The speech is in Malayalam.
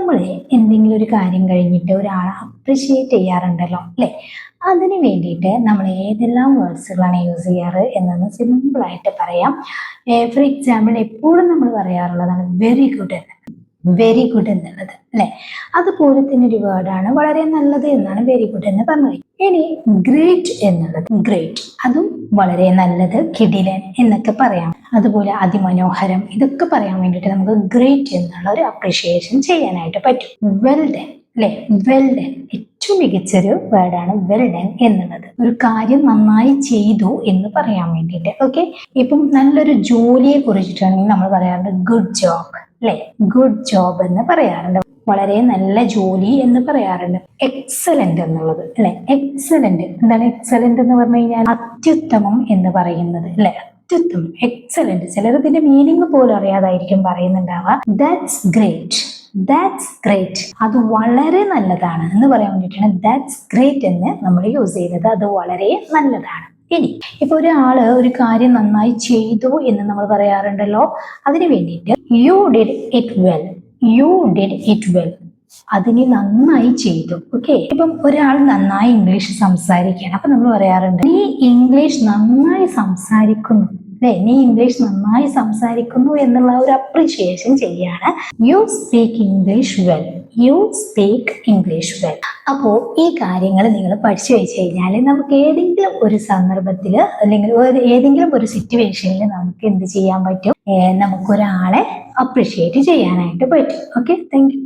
നമ്മൾ എന്തെങ്കിലും ഒരു കാര്യം കഴിഞ്ഞിട്ട് ഒരാളെ അപ്രിഷിയേറ്റ് ചെയ്യാറുണ്ടല്ലോ അല്ലേ? അതിന് വേണ്ടിയിട്ട് നമ്മൾ ഏതെല്ലാം വേർഡ്സുകളാണ് യൂസ് ചെയ്യാറ് എന്നൊന്ന് സിമ്പിളായിട്ട് പറയാം. ഫോർ എക്സാമ്പിൾ എപ്പോഴും നമ്മൾ പറയാറുള്ളതാണ് വെരി ഗുഡ് എന്ന്. വെരി ഗുഡ് എന്നുള്ളത് അല്ലെ, അതുപോലെ തന്നെ ഒരു വേർഡാണ് വളരെ നല്ലത് എന്നാണ് വെരി ഗുഡ് എന്ന് പറഞ്ഞത്. ഇനി ഗ്രേറ്റ് എന്നുള്ളത്, ഗ്രേറ്റ് അതും വളരെ നല്ലത്, കിടിലൻ എന്നൊക്കെ പറയാം. അതുപോലെ അതിമനോഹരം, ഇതൊക്കെ പറയാൻ വേണ്ടിയിട്ട് നമുക്ക് ഗ്രേറ്റ് എന്നുള്ള ഒരു അപ്രിഷിയേഷൻ ചെയ്യാനായിട്ട് പറ്റും. വെൽ ഡൺ അല്ലെ, വെൽ ഡൺ ഏറ്റവും മികച്ചൊരു വേർഡാണ് വെൽ ഡൺ എന്നുള്ളത്. ഒരു കാര്യം നന്നായി ചെയ്തു എന്ന് പറയാൻ വേണ്ടിയിട്ട്. ഓക്കെ, ഇപ്പം നല്ലൊരു ജോലിയെ കുറിച്ചിട്ടാണെങ്കിൽ നമ്മൾ പറയാറുണ്ട് ഗുഡ് ജോബ് അല്ലെ, ഗുഡ് ജോബ് എന്ന് പറയാറുണ്ട്. വളരെ നല്ല ജോലി എന്ന് പറയാറുണ്ട്. എക്സലന്റ് എന്നുള്ളത് അല്ലെ, എക്സലന്റ് എന്താണ് എക്സലന്റ് എന്ന് പറഞ്ഞു കഴിഞ്ഞാൽ അത്യുത്തമം എന്ന് പറയുന്നത് അല്ലെ, അത്യുത്തമം എക്സലന്റ്. ചിലർ ഇതിന്റെ മീനിങ് പോലും അറിയാതായിരിക്കും പറയുന്നുണ്ടാവുക. ദാറ്റ്സ് ഗ്രേറ്റ്, ദാറ്റ്സ് ഗ്രേറ്റ് അത് വളരെ നല്ലതാണ് എന്ന് പറയാൻ വേണ്ടിയിട്ടാണ് ദാറ്റ്സ് ഗ്രേറ്റ് എന്ന് നമ്മൾ യൂസ് ചെയ്യുന്നത്. അത് വളരെ നല്ലതാണ്. ഇനി ഇപ്പൊ ഒരാള് ഒരു കാര്യം നന്നായി ചെയ്തു എന്ന് നമ്മൾ പറയാറുണ്ടല്ലോ, അതിനു വേണ്ടിയിട്ട് you did it well, you did it well അതിന് നന്നായി ചെയ്തു. ഓക്കെ, ഇപ്പം ഒരാൾ നന്നായി ഇംഗ്ലീഷ് സംസാരിക്കുകയാണ്, അപ്പൊ നമ്മൾ പറയാറുണ്ട് നീ ഇംഗ്ലീഷ് നന്നായി സംസാരിക്കുന്നു അല്ലെ, നീ ഇംഗ്ലീഷ് നന്നായി സംസാരിക്കുന്നു എന്നുള്ള ഒരു അപ്രിഷിയേഷൻ ചെയ്യാണ്. You speak English well, you speak English well. അപ്പോൾ ഈ കാര്യങ്ങൾ നിങ്ങൾ പഠിച്ചു വെച്ച് കഴിഞ്ഞാൽ നമുക്ക് ഏതെങ്കിലും ഒരു സന്ദർഭത്തിൽ അല്ലെങ്കിൽ ഏതെങ്കിലും ഒരു സിറ്റുവേഷനിൽ നമുക്ക് എന്ത് ചെയ്യാൻ പറ്റും, നമുക്കൊരാളെ അപ്രിഷിയേറ്റ് ചെയ്യാനായിട്ട് പറ്റും. Okay, thank you.